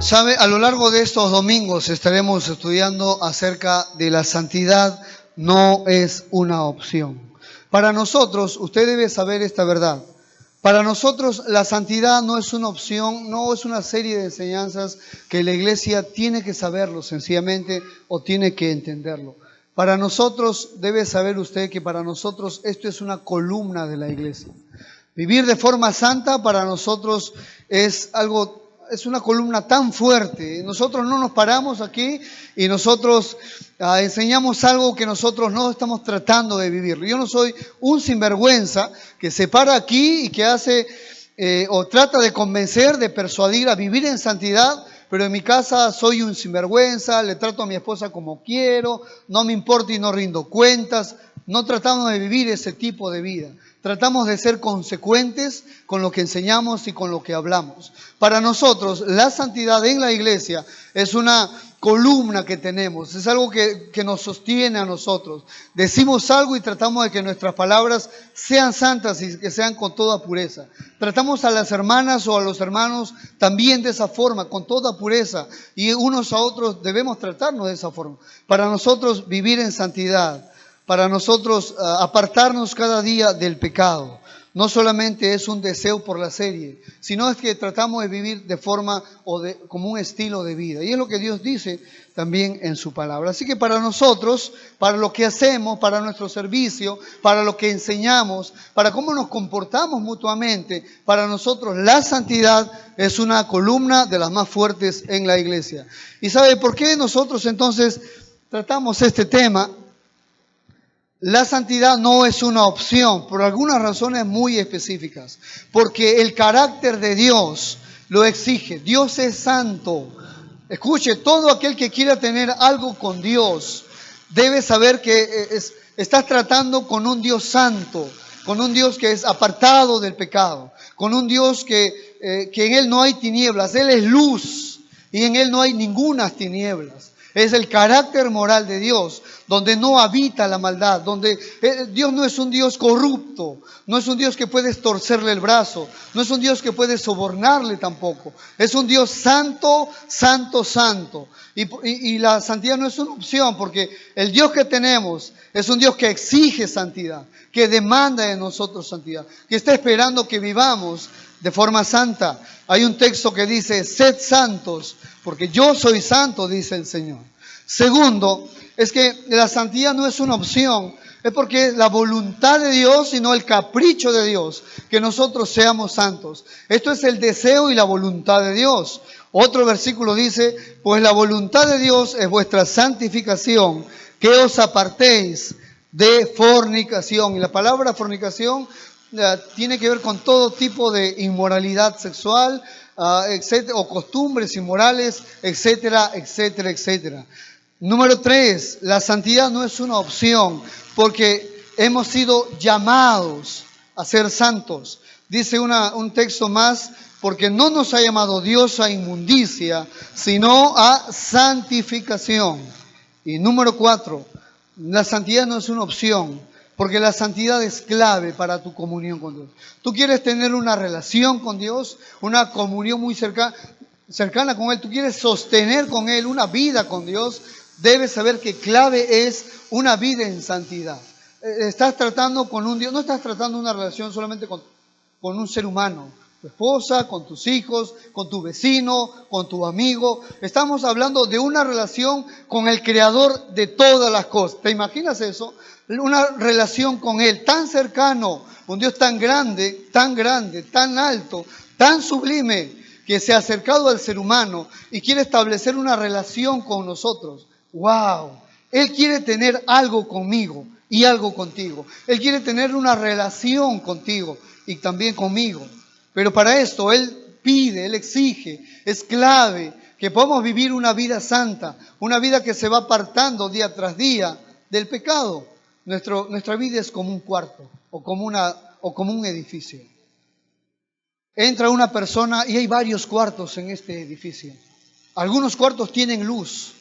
Sabe, a lo largo de estos domingos estaremos estudiando acerca de la santidad no es una opción. Para nosotros, usted debe saber esta verdad. Para nosotros la santidad no es una opción, no es una serie de enseñanzas que la iglesia tiene que saberlo sencillamente o tiene que entenderlo. Para nosotros, debe saber usted que para nosotros esto es una columna de la iglesia. Vivir de forma santa para nosotros es una columna tan fuerte. Nosotros no nos paramos aquí y nosotros enseñamos algo que nosotros no estamos tratando de vivir. Yo no soy un sinvergüenza que se para aquí y que hace o trata de convencer, de persuadir a vivir en santidad, pero en mi casa soy un sinvergüenza, le trato a mi esposa como quiero, no me importa y no rindo cuentas. No tratamos de vivir ese tipo de vida. Tratamos de ser consecuentes con lo que enseñamos y con lo que hablamos. Para nosotros, la santidad en la iglesia es una columna que tenemos, es algo que nos sostiene a nosotros. Decimos algo y tratamos de que nuestras palabras sean santas y que sean con toda pureza. Tratamos a las hermanas o a los hermanos también de esa forma, con toda pureza. Y unos a otros debemos tratarnos de esa forma. Para nosotros, vivir en santidad, para nosotros apartarnos cada día del pecado, no solamente es un deseo por la serie, sino es que tratamos de vivir de forma como un estilo de vida. Y es lo que Dios dice también en su palabra. Así que para nosotros, para lo que hacemos, para nuestro servicio, para lo que enseñamos, para cómo nos comportamos mutuamente, para nosotros la santidad es una columna de las más fuertes en la iglesia. ¿Y sabe por qué nosotros entonces tratamos este tema? La santidad no es una opción por algunas razones muy específicas, porque el carácter de Dios lo exige. Dios es santo. Escuche, todo aquel que quiera tener algo con Dios debe saber que estás tratando con un Dios santo, con un Dios que es apartado del pecado, con un Dios que en Él no hay tinieblas. Él es luz y en Él no hay ninguna tinieblas. Es el carácter moral de Dios, donde no habita la maldad, donde Dios no es un Dios corrupto, no es un Dios que puedes torcerle el brazo, no es un Dios que puedes sobornarle tampoco. Es un Dios santo, santo, santo. Y la santidad no es una opción, porque el Dios que tenemos es un Dios que exige santidad, que demanda de nosotros santidad, que está esperando que vivamos de forma santa. Hay un texto que dice, sed santos, porque yo soy santo, dice el Señor. Segundo, es que la santidad no es una opción, es porque es la voluntad de Dios y no el capricho de Dios, que nosotros seamos santos. Esto es el deseo y la voluntad de Dios. Otro versículo dice, pues la voluntad de Dios es vuestra santificación, que os apartéis de fornicación. Y la palabra fornicación tiene que ver con todo tipo de inmoralidad sexual, etcétera, o costumbres inmorales, etcétera, etcétera, etcétera. Número 3, la santidad no es una opción, porque hemos sido llamados a ser santos. Dice un texto más, porque no nos ha llamado Dios a inmundicia, sino a santificación. Y número 4, la santidad no es una opción, porque la santidad es clave para tu comunión con Dios. Tú quieres tener una relación con Dios, una comunión muy cercana con Él, tú quieres sostener con Él una vida con Dios, debes saber que clave es una vida en santidad. Estás tratando con un Dios, no estás tratando una relación solamente con un ser humano, tu esposa, con tus hijos, con tu vecino, con tu amigo. Estamos hablando de una relación con el Creador de todas las cosas. ¿Te imaginas eso? Una relación con Él tan cercano, un Dios tan grande, tan alto, tan sublime, que se ha acercado al ser humano y quiere establecer una relación con nosotros. ¡Wow! Él quiere tener algo conmigo y algo contigo. Él quiere tener una relación contigo y también conmigo. Pero para esto Él pide, Él exige, es clave que podamos vivir una vida santa, una vida que se va apartando día tras día del pecado. Nuestra vida es como un cuarto o como un edificio. Entra una persona y hay varios cuartos en este edificio. Algunos cuartos tienen luz,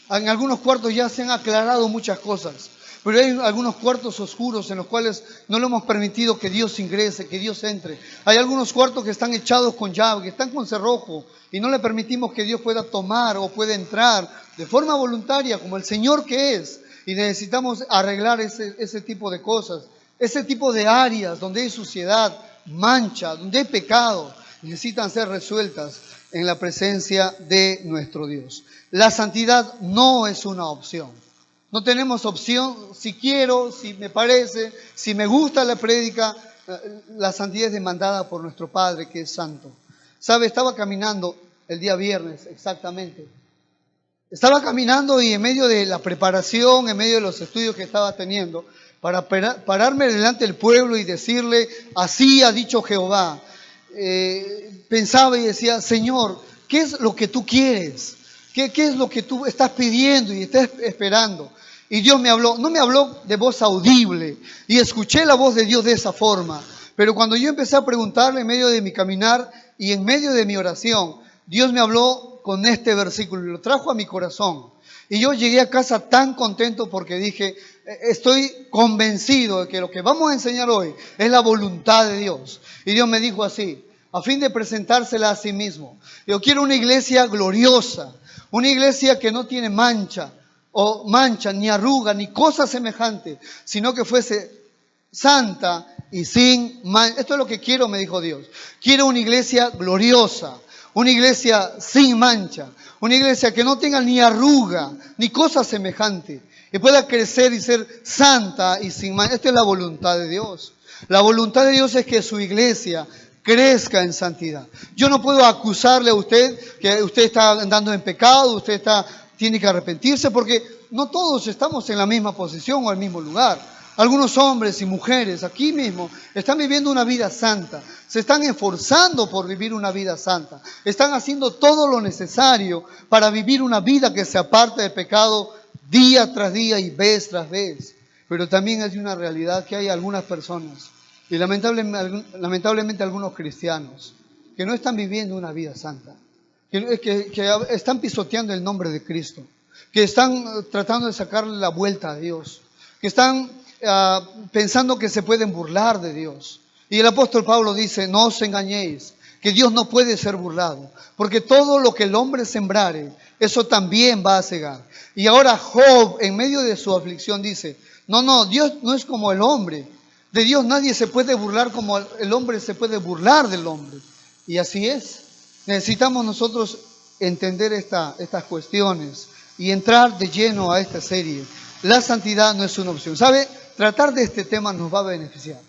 En algunos cuartos ya se han aclarado muchas cosas, pero hay algunos cuartos oscuros en los cuales no le hemos permitido que Dios ingrese, que Dios entre. Hay algunos cuartos que están echados con llave, que están con cerrojo, y no le permitimos que Dios pueda tomar o pueda entrar de forma voluntaria, como el Señor que es. Y necesitamos arreglar ese tipo de cosas, ese tipo de áreas donde hay suciedad, mancha, donde hay pecado, necesitan ser resueltas en la presencia de nuestro Dios. La santidad no es una opción. No tenemos opción, si quiero, si me parece, si me gusta la prédica. La santidad es demandada por nuestro Padre, que es santo. ¿Sabe? Estaba caminando el día viernes, exactamente. Estaba caminando y en medio de la preparación, en medio de los estudios que estaba teniendo, para pararme delante del pueblo y decirle, así ha dicho Jehová, pensaba y decía, Señor, ¿qué es lo que tú quieres? ¿Qué es lo que tú estás pidiendo y estás esperando? Y Dios me habló, no me habló de voz audible, y escuché la voz de Dios de esa forma, pero cuando yo empecé a preguntarle en medio de mi caminar y en medio de mi oración, Dios me habló con este versículo y lo trajo a mi corazón. Y yo llegué a casa tan contento porque dije, estoy convencido de que lo que vamos a enseñar hoy es la voluntad de Dios. Y Dios me dijo así, a fin de presentársela a sí mismo. Yo quiero una iglesia gloriosa, una iglesia que no tiene mancha, ni arruga, ni cosa semejante, sino que fuese santa y sin mancha. Esto es lo que quiero, me dijo Dios. Quiero una iglesia gloriosa, una iglesia sin mancha, una iglesia que no tenga ni arruga, ni cosa semejante, que pueda crecer y ser santa y sin mancha. Esta es la voluntad de Dios. La voluntad de Dios es que su iglesia crezca en santidad. Yo no puedo acusarle a usted que usted está andando en pecado, tiene que arrepentirse, porque no todos estamos en la misma posición o el mismo lugar. Algunos hombres y mujeres aquí mismo están viviendo una vida santa, se están esforzando por vivir una vida santa, están haciendo todo lo necesario para vivir una vida que se aparte del pecado día tras día y vez tras vez. Pero también hay una realidad que hay algunas personas, y lamentablemente algunos cristianos, que no están viviendo una vida santa, que están pisoteando el nombre de Cristo, que están tratando de sacarle la vuelta a Dios, que están pensando que se pueden burlar de Dios. Y el apóstol Pablo dice, no os engañéis, que Dios no puede ser burlado, porque todo lo que el hombre sembrare, eso también va a cegar. Y ahora Job, en medio de su aflicción, dice, no, Dios no es como el hombre. De Dios nadie se puede burlar como el hombre se puede burlar del hombre. Y así es. Necesitamos nosotros entender estas cuestiones y entrar de lleno a esta serie. La santidad no es una opción. ¿Sabe? Tratar de este tema nos va a beneficiar.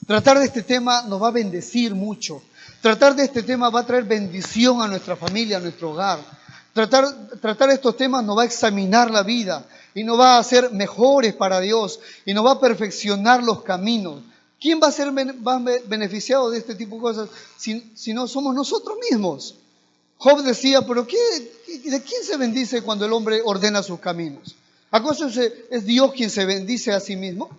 Tratar de este tema nos va a bendecir mucho. Tratar de este tema va a traer bendición a nuestra familia, a nuestro hogar. Tratar estos temas nos va a examinar la vida y nos va a hacer mejores para Dios y nos va a perfeccionar los caminos. ¿Quién va a ser beneficiado de este tipo de cosas si no somos nosotros mismos? Job decía, pero ¿de quién se bendice cuando el hombre ordena sus caminos? ¿Acaso es Dios quien se bendice a sí mismo?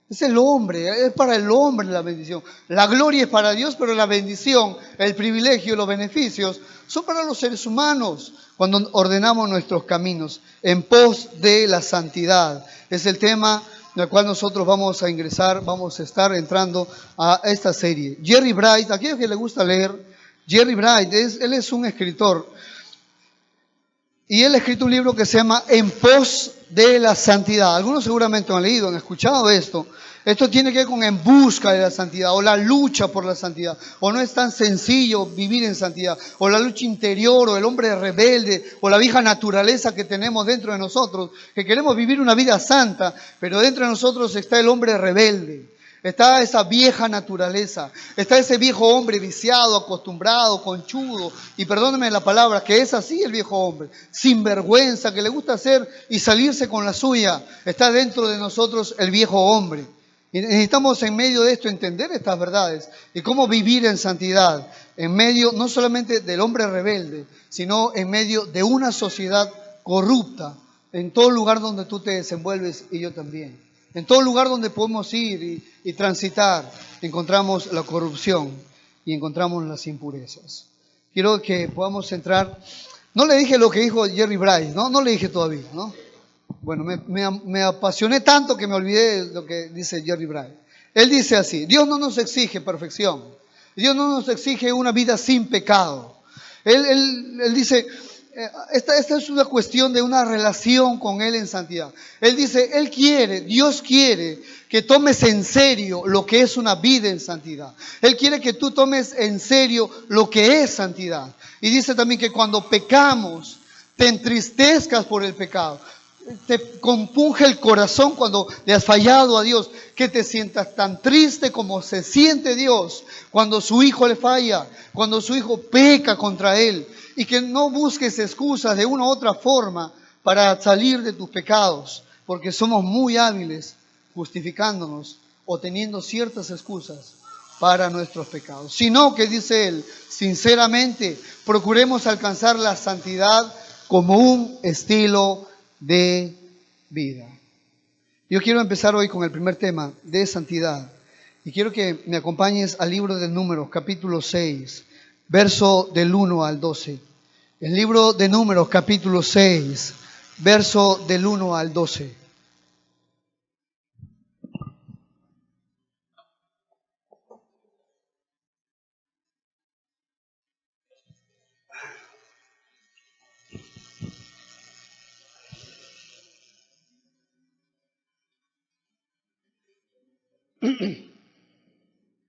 Es el hombre, es para el hombre la bendición. La gloria es para Dios, pero la bendición, el privilegio, los beneficios son para los seres humanos cuando ordenamos nuestros caminos en pos de la santidad. Es el tema en el cual nosotros vamos a ingresar, vamos a estar entrando a esta serie. Jerry Bright, a aquellos que les gusta leer, Jerry Bright, él es un escritor. Y él ha escrito un libro que se llama En pos de la santidad. Algunos seguramente han leído, han escuchado esto. Esto tiene que ver con en busca de la santidad o la lucha por la santidad. O no es tan sencillo vivir en santidad. O la lucha interior o el hombre rebelde o la vieja naturaleza que tenemos dentro de nosotros. Que queremos vivir una vida santa, pero dentro de nosotros está el hombre rebelde. Está esa vieja naturaleza, está ese viejo hombre viciado, acostumbrado, conchudo, y perdónenme la palabra, que es así el viejo hombre, sin vergüenza, que le gusta hacer y salirse con la suya. Está dentro de nosotros el viejo hombre. Y necesitamos en medio de esto entender estas verdades y cómo vivir en santidad, en medio no solamente del hombre rebelde, sino en medio de una sociedad corrupta, en todo lugar donde tú te desenvuelves y yo también. En todo lugar donde podemos ir y transitar, encontramos la corrupción y encontramos las impurezas. Quiero que podamos entrar No le dije lo que dijo Jerry Bryce, ¿no? No le dije todavía, ¿no? Bueno, me apasioné tanto que me olvidé de lo que dice Jerry Bryce. Él dice así: Dios no nos exige perfección. Dios no nos exige una vida sin pecado. Él dice, esta es una cuestión de una relación con Él en santidad. Él dice, Dios quiere que tomes en serio lo que es una vida en santidad. Él quiere que tú tomes en serio lo que es santidad. Y dice también que cuando pecamos, te entristezcas por el pecado. Te compunge el corazón cuando le has fallado a Dios, que te sientas tan triste como se siente Dios cuando su hijo le falla, cuando su hijo peca contra él, y que no busques excusas de una u otra forma para salir de tus pecados, porque somos muy hábiles justificándonos o teniendo ciertas excusas para nuestros pecados. Sino que, dice él, sinceramente procuremos alcanzar la santidad como un estilo de vida. Yo quiero empezar hoy con el primer tema de santidad y quiero que me acompañes al libro de Números, capítulo 6, verso del 1 al 12. El libro de Números, capítulo 6, verso del 1 al 12.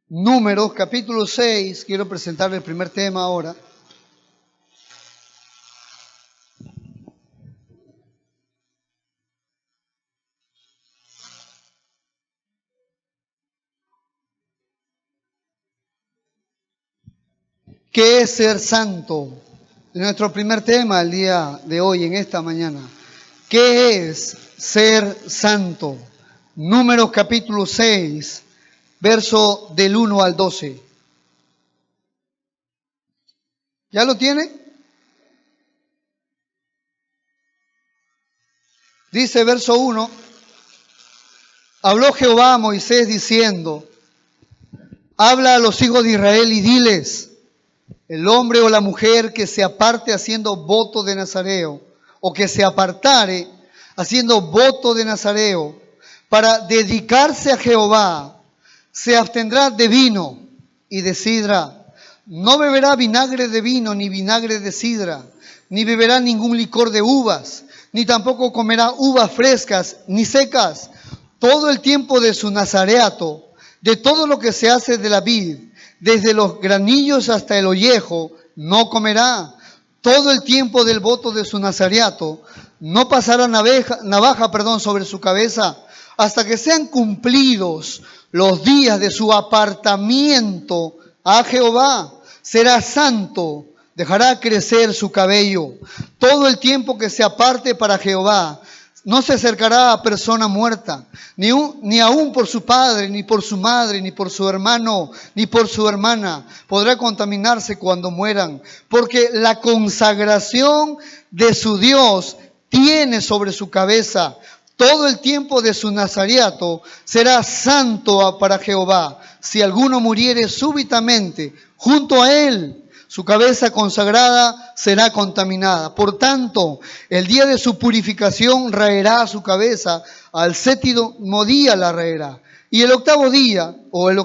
Números, capítulo 6, quiero presentar el primer tema ahora. ¿Qué es ser santo? Nuestro primer tema el día de hoy, en esta mañana. ¿Qué es ser santo? Números capítulo 6, verso del 1 al 12. ¿Ya lo tiene? Dice verso 1, habló Jehová a Moisés diciendo, habla a los hijos de Israel y diles, el hombre o la mujer que se aparte haciendo voto de nazareo, o que se apartare haciendo voto de nazareo, para dedicarse a Jehová, se abstendrá de vino y de sidra. No beberá vinagre de vino ni vinagre de sidra, ni beberá ningún licor de uvas, ni tampoco comerá uvas frescas ni secas. Todo el tiempo de su nazareato, de todo lo que se hace de la vid, desde los granillos hasta el ollejo, no comerá. Todo el tiempo del voto de su nazareato, no pasará navaja sobre su cabeza, hasta que sean cumplidos los días de su apartamiento a Jehová. Será santo, dejará crecer su cabello. Todo el tiempo que se aparte para Jehová, no se acercará a persona muerta, ni aún por su padre, ni por su madre, ni por su hermano, ni por su hermana. Podrá contaminarse cuando mueran, porque la consagración de su Dios tiene sobre su cabeza. Todo el tiempo de su nazareato será santo para Jehová. Si alguno muriere súbitamente junto a él, su cabeza consagrada será contaminada. Por tanto, el día de su purificación raerá su cabeza, al séptimo día la raerá. Y el octavo día, o el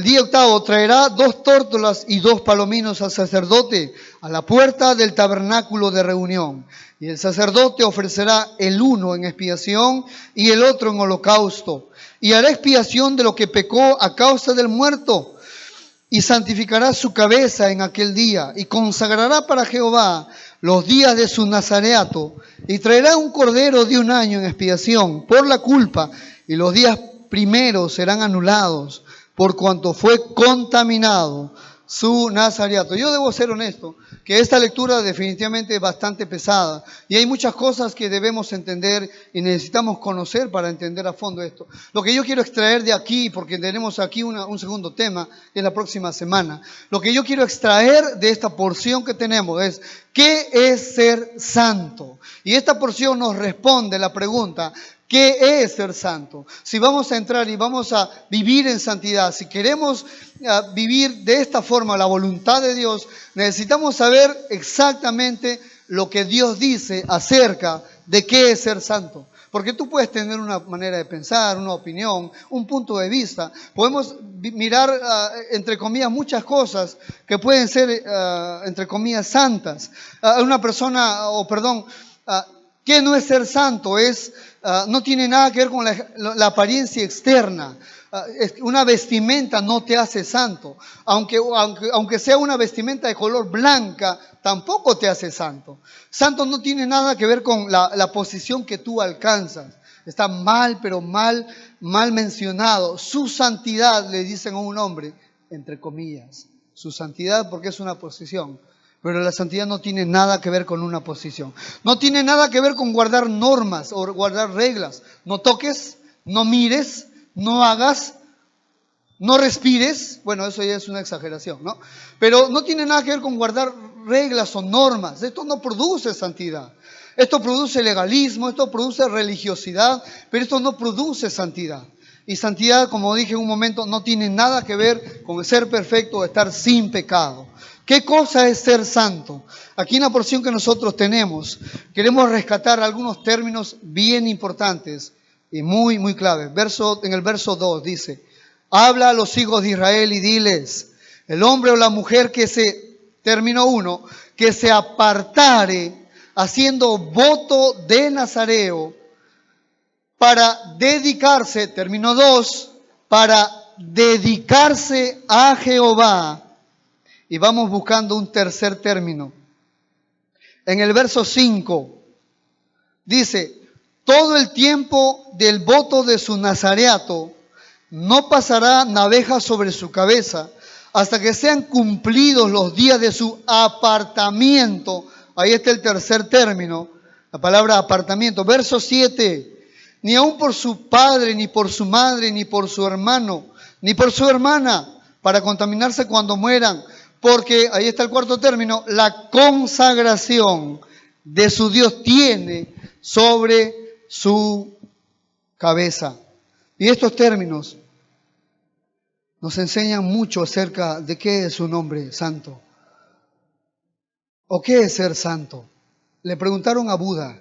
día octavo, traerá 2 tórtolas y 2 palominos al sacerdote a la puerta del tabernáculo de reunión. Y el sacerdote ofrecerá el uno en expiación y el otro en holocausto. Y hará expiación de lo que pecó a causa del muerto. Y santificará su cabeza en aquel día. Y consagrará para Jehová los días de su nazareato. Y traerá un cordero de 1 año en expiación por la culpa. Y los días primeros serán anulados, por cuanto fue contaminado su nazareato. Yo debo ser honesto, que esta lectura definitivamente es bastante pesada y hay muchas cosas que debemos entender y necesitamos conocer para entender a fondo esto. Lo que yo quiero extraer de aquí, porque tenemos aquí un segundo tema en la próxima semana, lo que yo quiero extraer de esta porción que tenemos es, ¿qué es ser santo? Y esta porción nos responde la pregunta, ¿Qué es ser santo? Si vamos a entrar y vamos a vivir en santidad, si queremos vivir de esta forma la voluntad de Dios, necesitamos saber exactamente lo que Dios dice acerca de qué es ser santo. Porque tú puedes tener una manera de pensar, una opinión, un punto de vista. Podemos mirar, entre comillas, muchas cosas que pueden ser, entre comillas, santas. Una persona, ¿qué no es ser santo? No tiene nada que ver con la apariencia externa. Una vestimenta no te hace santo. Aunque sea una vestimenta de color blanca, tampoco te hace santo. Santo no tiene nada que ver con la posición que tú alcanzas. Está mal, pero mal mencionado. Su santidad, le dicen a un hombre, entre comillas. Su santidad porque es una posición. Pero la santidad no tiene nada que ver con una posición. No tiene nada que ver con guardar normas o guardar reglas. No toques, no mires, no hagas, no respires. Bueno, eso ya es una exageración, ¿no? Pero no tiene nada que ver con guardar reglas o normas. Esto no produce santidad. Esto produce legalismo, esto produce religiosidad, pero esto no produce santidad. Y santidad, como dije en un momento, no tiene nada que ver con ser perfecto o estar sin pecado. ¿Qué cosa es ser santo? Aquí en la porción que nosotros tenemos, queremos rescatar algunos términos bien importantes y muy, muy claves. En el verso 2 dice, habla a los hijos de Israel y diles, el hombre o la mujer término 1, que se apartare haciendo voto de nazareo para dedicarse, término 2, para dedicarse a Jehová. Y vamos buscando un tercer término. En el verso 5 dice, todo el tiempo del voto de su nazareato no pasará navaja sobre su cabeza hasta que sean cumplidos los días de su apartamiento. Ahí está el tercer término, la palabra apartamiento. Verso 7, ni aun por su padre, ni por su madre, ni por su hermano, ni por su hermana, para contaminarse cuando mueran. Porque, ahí está el cuarto término, la consagración de su Dios tiene sobre su cabeza. Y estos términos nos enseñan mucho acerca de qué es un hombre santo. ¿O qué es ser santo? Le preguntaron a Buda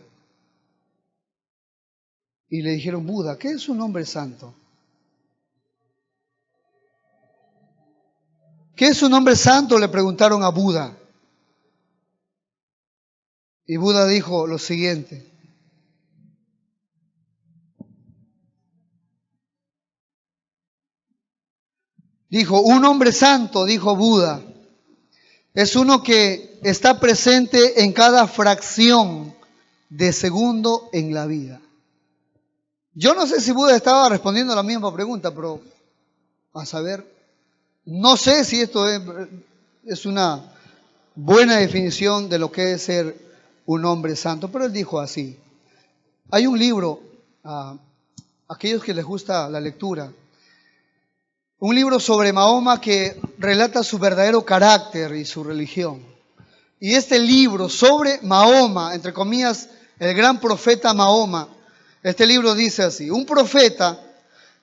y le dijeron, Buda, ¿qué es un hombre santo? ¿Qué es un hombre santo? Le preguntaron a Buda. Y Buda dijo lo siguiente. Dijo, un hombre santo, dijo Buda, es uno que está presente en cada fracción de segundo en la vida. Yo no sé si Buda estaba respondiendo a la misma pregunta, pero a saber, no sé si esto es una buena definición de lo que es ser un hombre santo, pero él dijo así. Hay un libro, a aquellos que les gusta la lectura, un libro sobre Mahoma que relata su verdadero carácter y su religión. Y este libro sobre Mahoma, entre comillas, el gran profeta Mahoma, este libro dice así, un profeta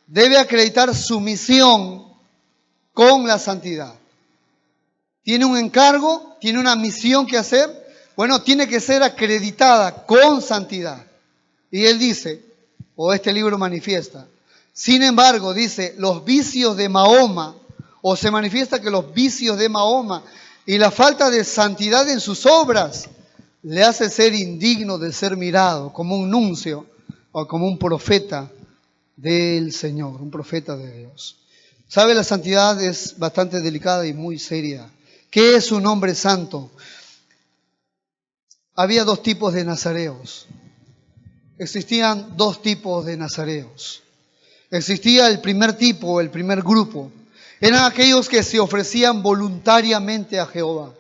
debe acreditar su misión con la santidad. Tiene un encargo, tiene una misión que hacer, bueno, tiene que ser acreditada con santidad. Y él dice, o este libro manifiesta, sin embargo, dice, los vicios de Mahoma, o se manifiesta que los vicios de Mahoma y la falta de santidad en sus obras le hace ser indigno de ser mirado como un nuncio o como un profeta del Señor, un profeta de Dios. ¿Sabe? La santidad es bastante delicada y muy seria. ¿Qué es un hombre santo? Había dos tipos de nazareos. Existían dos tipos de nazareos. Existía el primer tipo, el primer grupo. Eran aquellos que se ofrecían voluntariamente a Jehová.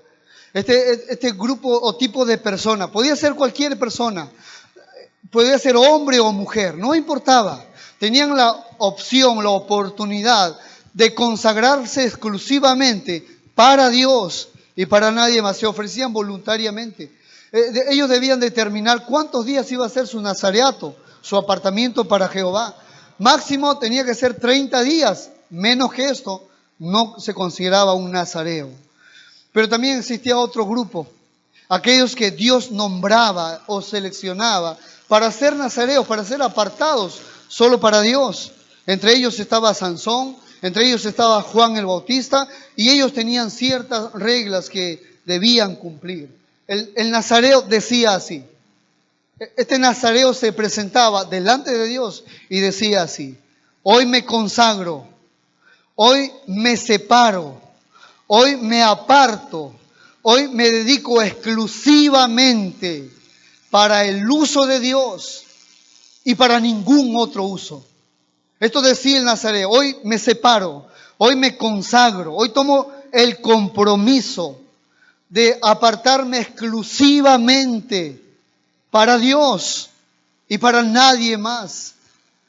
Este grupo o tipo de persona, podía ser cualquier persona, podía ser hombre o mujer, no importaba. Tenían la opción, la oportunidad de consagrarse exclusivamente para Dios y para nadie más. Se ofrecían voluntariamente. Ellos debían determinar cuántos días iba a ser su nazareato. su apartamiento para Jehová. Máximo tenía que ser 30 días, menos que esto no se consideraba un nazareo. Pero también existía otro grupo, aquellos que Dios nombraba o seleccionaba para ser nazareos, para ser apartados solo para Dios. Entre ellos estaba Sansón, entre ellos estaba Juan el Bautista, y ellos tenían ciertas reglas que debían cumplir. El nazareo decía así. Este nazareo se presentaba delante de Dios y decía así: hoy me consagro, hoy me separo, hoy me aparto, hoy me dedico exclusivamente para el uso de Dios y para ningún otro uso. Esto decía el nazareo: hoy me separo, hoy me consagro, hoy tomo el compromiso de apartarme exclusivamente para Dios y para nadie más.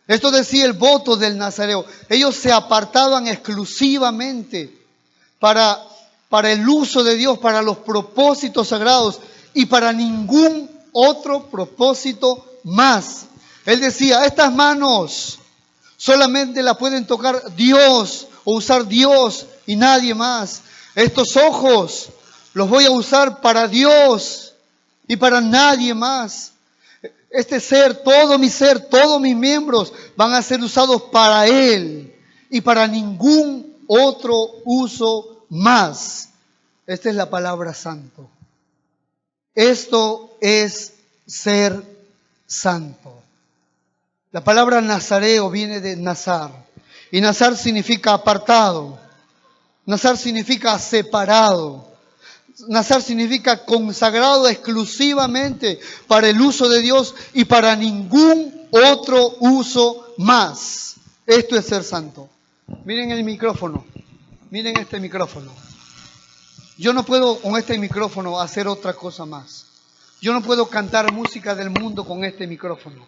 Esto decía el voto del nazareo. Ellos se apartaban exclusivamente para el uso de Dios, para los propósitos sagrados y para ningún otro propósito más. Él decía: estas manos solamente las pueden tocar Dios o usar Dios y nadie más. Estos ojos los voy a usar para Dios y para nadie más. Este ser, todo mi ser, todos mis miembros van a ser usados para Él y para ningún otro uso más. Esta es la palabra santo. Esto es ser santo. La palabra nazareo viene de nazar. Y nazar significa apartado. Nazar significa separado. Nazar significa consagrado exclusivamente para el uso de Dios y para ningún otro uso más. Esto es ser santo. Miren el micrófono. Miren este micrófono. Yo no puedo con este micrófono hacer otra cosa más. Yo no puedo cantar música del mundo con este micrófono.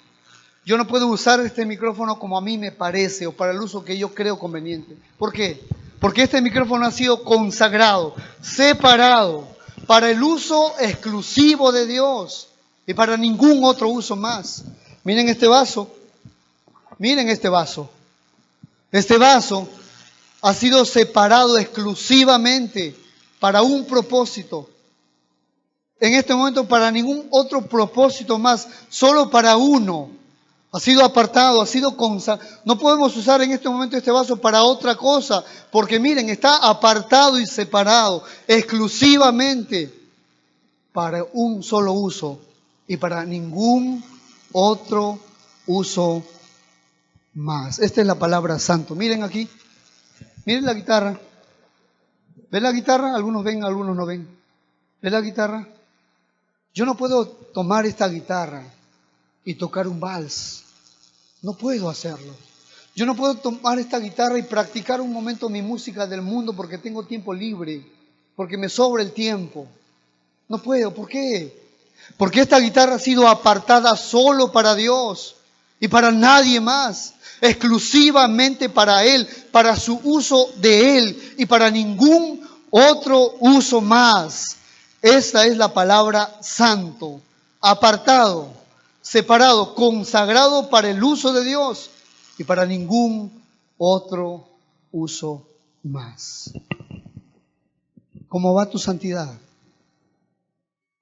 Yo no puedo usar este micrófono como a mí me parece o para el uso que yo creo conveniente. ¿Por qué? Porque este micrófono ha sido consagrado, separado, para el uso exclusivo de Dios y para ningún otro uso más. Miren este vaso. Miren este vaso. Este vaso ha sido separado exclusivamente para un propósito. En este momento para ningún otro propósito más, solo para uno. Ha sido apartado, ha sido consagrado. No podemos usar en este momento este vaso para otra cosa, porque miren, está apartado y separado exclusivamente para un solo uso y para ningún otro uso más. Esta es la palabra santo. Miren aquí, miren la guitarra. ¿Ven la guitarra? Algunos ven, algunos no ven. ¿Ven la guitarra? Yo no puedo tomar esta guitarra y tocar un vals. No puedo hacerlo. Yo no puedo tomar esta guitarra y practicar un momento mi música del mundo porque tengo tiempo libre, porque me sobra el tiempo. No puedo. ¿Por qué? Porque esta guitarra ha sido apartada solo para Dios y para nadie más, exclusivamente para Él, para su uso de Él y para ningún otro uso más. Esta es la palabra santo, apartado, separado, consagrado para el uso de Dios y para ningún otro uso más. ¿Cómo va tu santidad?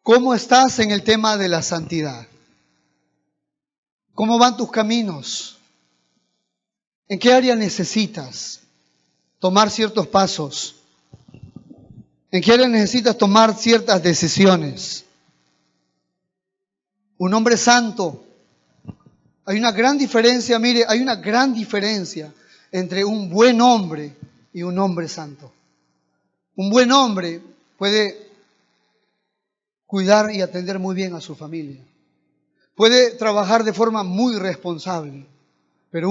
¿Cómo estás en el tema de la santidad? ¿Cómo van tus caminos? ¿En qué área necesitas tomar ciertos pasos? ¿En qué área necesitas tomar ciertas decisiones? Un hombre santo, hay una gran diferencia, mire, hay una gran diferencia entre un buen hombre y un hombre santo. Un buen hombre puede cuidar y atender muy bien a su familia. Puede trabajar de forma muy responsable, pero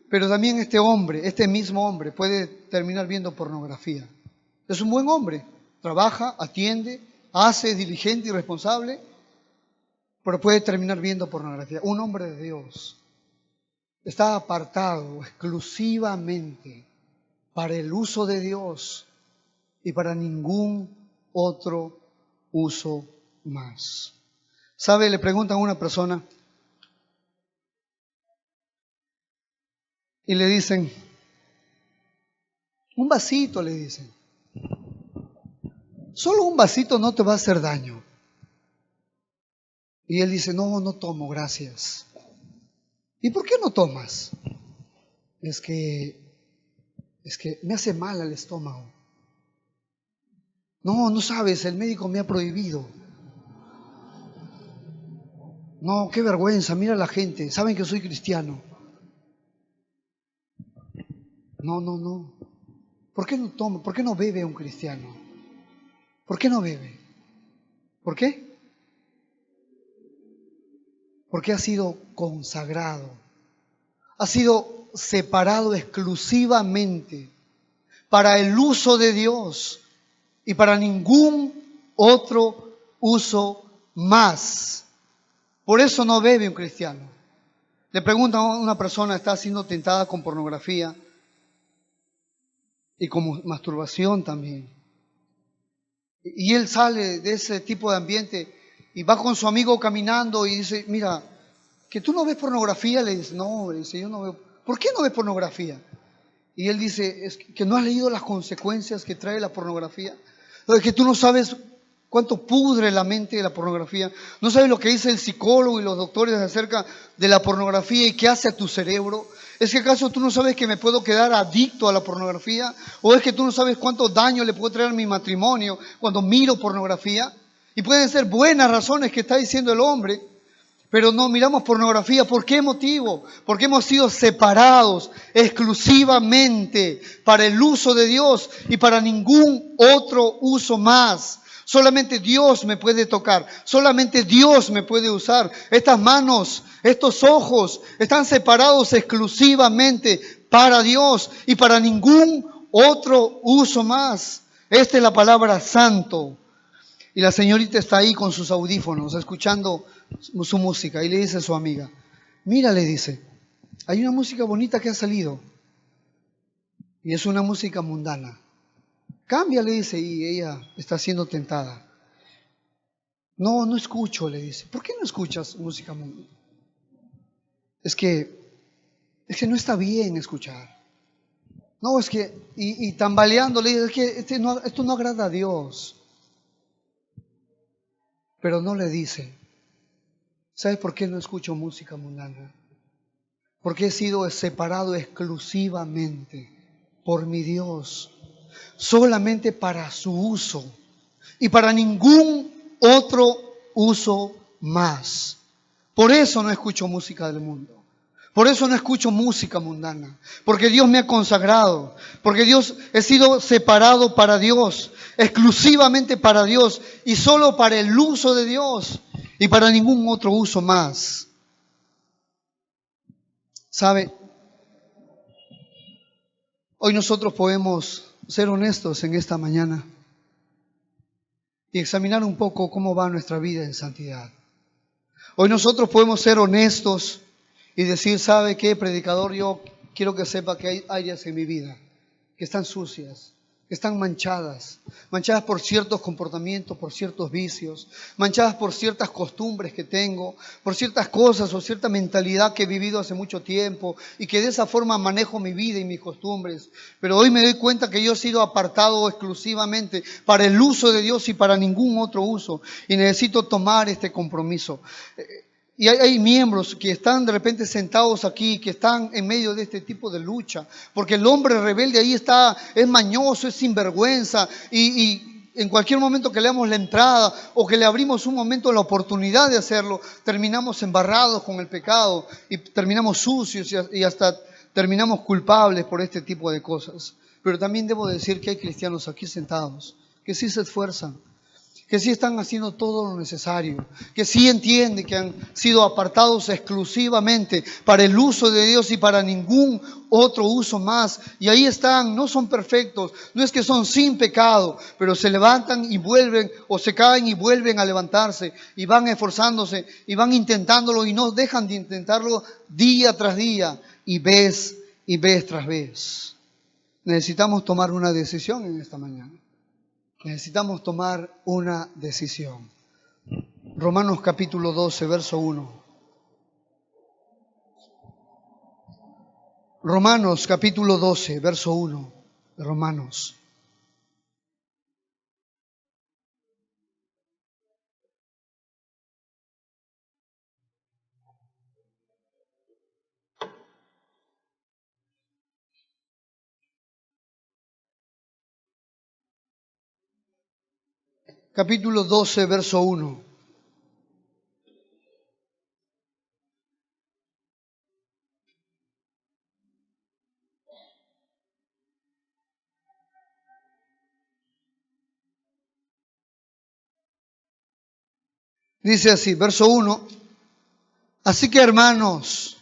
también este mismo hombre puede terminar viendo pornografía. Es un buen hombre, trabaja, atiende, hace, es diligente y responsable, pero puede terminar viendo pornografía. Un hombre de Dios está apartado exclusivamente para el uso de Dios y para ningún otro uso más. ¿Sabe? Le preguntan a una persona, y le dicen, un vasito, le dicen. Solo un vasito no te va a hacer daño. Y él dice, no, no tomo, gracias. ¿Y por qué no tomas? Es que me hace mal al estómago. No, no sabes, el médico me ha prohibido. No, qué vergüenza, mira a la gente, saben que soy cristiano. No, no, no. ¿Por qué no toma? ¿Por qué no bebe un cristiano? ¿Por qué no bebe? ¿Por qué? Porque ha sido consagrado, ha sido separado exclusivamente para el uso de Dios y para ningún otro uso más. Por eso no bebe un cristiano. Le preguntan a una persona, está siendo tentada con pornografía y con masturbación también. Y él sale de ese tipo de ambiente y va con su amigo caminando y dice, mira, que tú no ves pornografía. Le dice, no, le dice, yo no veo. ¿Por qué no ves pornografía? Y él dice, es que no has leído las consecuencias que trae la pornografía. Es que tú no sabes cuánto pudre la mente de la pornografía. No sabes lo que dice el psicólogo y los doctores acerca de la pornografía y qué hace a tu cerebro. ¿Es que acaso tú no sabes que me puedo quedar adicto a la pornografía? ¿O es que tú no sabes cuánto daño le puede traer a mi matrimonio cuando miro pornografía? Y pueden ser buenas razones que está diciendo el hombre, pero no miramos pornografía. ¿Por qué motivo? Porque hemos sido separados exclusivamente para el uso de Dios y para ningún otro uso más. Solamente Dios me puede tocar, solamente Dios me puede usar. Estas manos, estos ojos están separados exclusivamente para Dios y para ningún otro uso más. Esta es la palabra santo. Y la señorita está ahí con sus audífonos, escuchando su música, y le dice a su amiga, mira, le dice, hay una música bonita que ha salido, y es una música mundana. Cambia, le dice, y ella está siendo tentada. No, no escucho, le dice. ¿Por qué no escuchas música mundana? Es que no está bien escuchar. No, es que, y tambaleando le dice, es que esto no agrada a Dios. Pero no le dice, ¿sabes por qué no escucho música mundana? Porque he sido separado exclusivamente por mi Dios, solamente para su uso y para ningún otro uso más. Por eso no escucho música del mundo. Por eso no escucho música mundana, porque Dios me ha consagrado, porque he sido separado para Dios, exclusivamente para Dios y solo para el uso de Dios y para ningún otro uso más. ¿Sabe? Hoy nosotros podemos ser honestos en esta mañana y examinar un poco cómo va nuestra vida en santidad. Hoy nosotros podemos ser honestos y decir, ¿sabe qué, predicador? Yo quiero que sepa que hay áreas en mi vida que están sucias, que están manchadas por ciertos comportamientos, por ciertos vicios, manchadas por ciertas costumbres que tengo, por ciertas cosas o cierta mentalidad que he vivido hace mucho tiempo y que de esa forma manejo mi vida y mis costumbres. Pero hoy me doy cuenta que yo he sido apartado exclusivamente para el uso de Dios y para ningún otro uso, y necesito tomar este compromiso. Y hay miembros que están de repente sentados aquí, que están en medio de este tipo de lucha, porque el hombre rebelde ahí es mañoso, es sinvergüenza, y en cualquier momento que le damos la entrada o que le abrimos un momento la oportunidad de hacerlo, terminamos embarrados con el pecado y terminamos sucios y hasta terminamos culpables por este tipo de cosas. Pero también debo decir que hay cristianos aquí sentados que sí se esfuerzan, que sí están haciendo todo lo necesario, que sí entienden que han sido apartados exclusivamente para el uso de Dios y para ningún otro uso más. Y ahí están, no son perfectos, no es que son sin pecado, pero se levantan y vuelven, o se caen y vuelven a levantarse, y van esforzándose, y van intentándolo, y no dejan de intentarlo día tras día, y vez tras vez. Necesitamos tomar una decisión en esta mañana. Necesitamos tomar una decisión. Romanos capítulo 12, verso 1. Romanos capítulo 12, verso 1 de Romanos. Capítulo 12, verso 1. Dice así, verso 1. Así que, hermanos,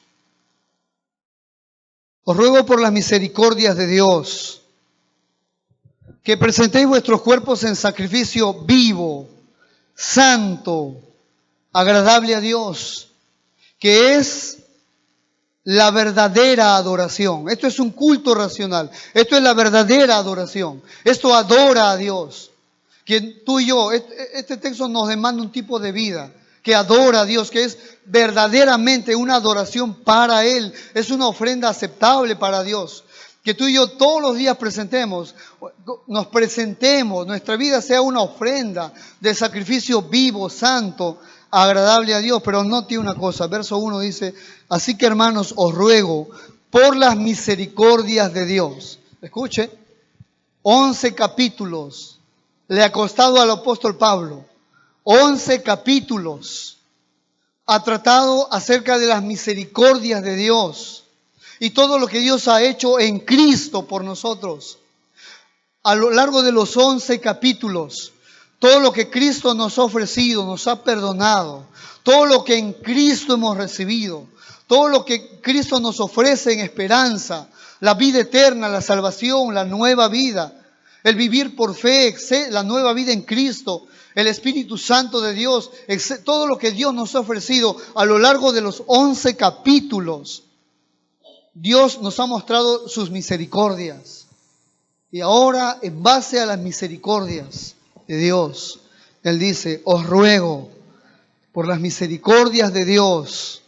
os ruego por las misericordias de Dios, que presentéis vuestros cuerpos en sacrificio vivo, santo, agradable a Dios, que es la verdadera adoración. Esto es un culto racional. Esto es la verdadera adoración. Esto adora a Dios. Que tú y yo, este texto nos demanda un tipo de vida que adora a Dios, que es verdaderamente una adoración para Él. Es una ofrenda aceptable para Dios. Que tú y yo todos los días nos presentemos, nuestra vida sea una ofrenda de sacrificio vivo, santo, agradable a Dios. Pero note una cosa, verso 1 dice, así que hermanos, os ruego por las misericordias de Dios. Escuche, 11 capítulos le ha costado al apóstol Pablo. 11 capítulos ha tratado acerca de las misericordias de Dios y todo lo que Dios ha hecho en Cristo por nosotros. A lo largo de los 11 capítulos, todo lo que Cristo nos ha ofrecido, nos ha perdonado, todo lo que en Cristo hemos recibido, todo lo que Cristo nos ofrece en esperanza, la vida eterna, la salvación, la nueva vida, el vivir por fe, la nueva vida en Cristo, el Espíritu Santo de Dios, todo lo que Dios nos ha ofrecido a lo largo de los 11 capítulos. Dios nos ha mostrado sus misericordias. Y ahora, en base a las misericordias de Dios, Él dice, os ruego por las misericordias de Dios,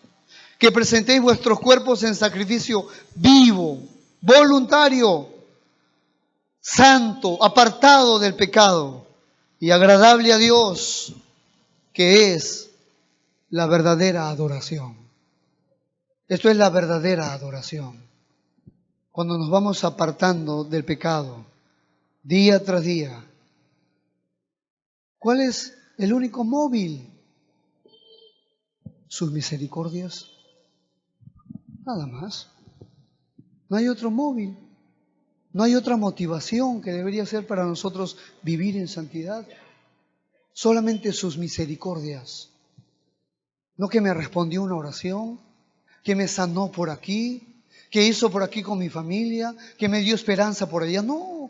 que presentéis vuestros cuerpos en sacrificio vivo, voluntario, santo, apartado del pecado y agradable a Dios, que es la verdadera adoración. Esto es la verdadera adoración. Cuando nos vamos apartando del pecado, día tras día. ¿Cuál es el único móvil? Sus misericordias. Nada más. No hay otro móvil. No hay otra motivación que debería ser para nosotros vivir en santidad. Solamente sus misericordias. No que me respondió una oración, que me sanó por aquí, que hizo por aquí con mi familia, que me dio esperanza por allá. No.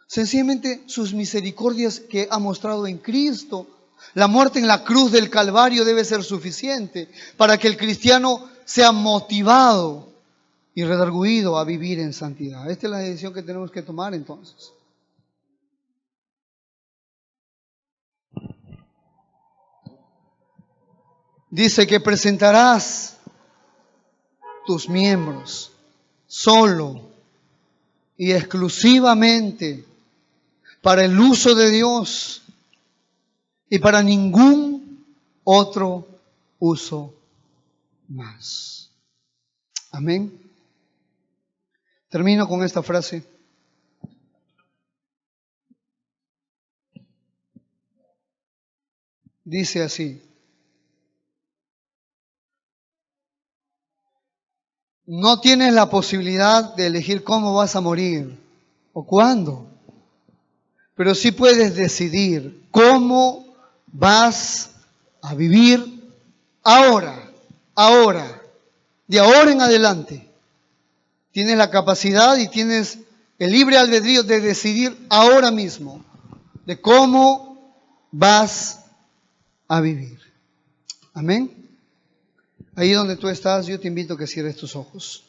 Sencillamente sus misericordias que ha mostrado en Cristo. La muerte en la cruz del Calvario debe ser suficiente para que el cristiano sea motivado y redarguido a vivir en santidad. Esta es la decisión que tenemos que tomar entonces. Dice que presentarás tus miembros solo y exclusivamente para el uso de Dios y para ningún otro uso más. Amén. Termino con esta frase. Dice así: no tienes la posibilidad de elegir cómo vas a morir o cuándo, pero sí puedes decidir cómo vas a vivir ahora, de ahora en adelante. Tienes la capacidad y tienes el libre albedrío de decidir ahora mismo de cómo vas a vivir. Amén. Ahí donde tú estás, yo te invito a que cierres tus ojos.